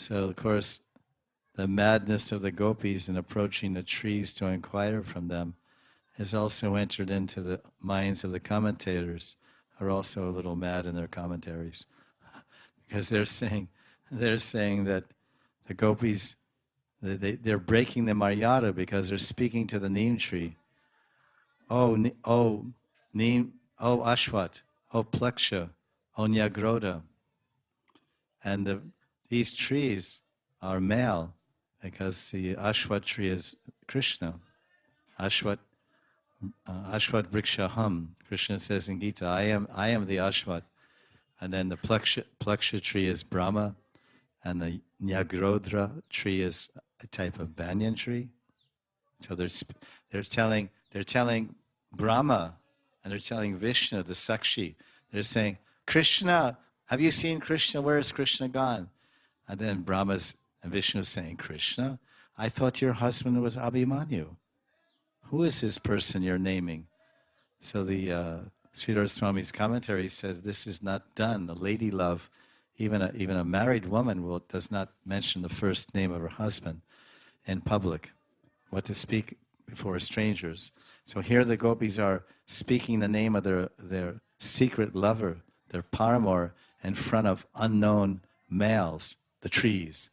So, of course, the madness of the gopis in approaching the trees to inquire from them has also entered into the minds of the commentators, who are also a little mad in their commentaries, because they're saying that the gopis, they're breaking the maryada because they're speaking to the neem tree. Oh neem, oh ashwat, oh pleksha, oh nyagroda. And these trees are male because the ashwat tree is Krishna. Ashwat vrikshaham. Krishna says in Gita, I am the ashwat. And then the pleksha tree is Brahma, and the Nyagrodha tree is a type of banyan tree. So they're telling Brahma, and they're telling Vishnu, the Sakshi. They're saying, Krishna, have you seen Krishna? Where is Krishna gone? And then Brahma's and Vishnu saying, Krishna, I thought your husband was Abhimanyu. Who is this person you're naming? So the Sridhar Swami's commentary says this is not done. The lady love, even a married woman does not mention the first name of her husband in public. What to speak before strangers. So here the gopis are speaking the name of their secret lover, their paramour, in front of unknown males, the trees.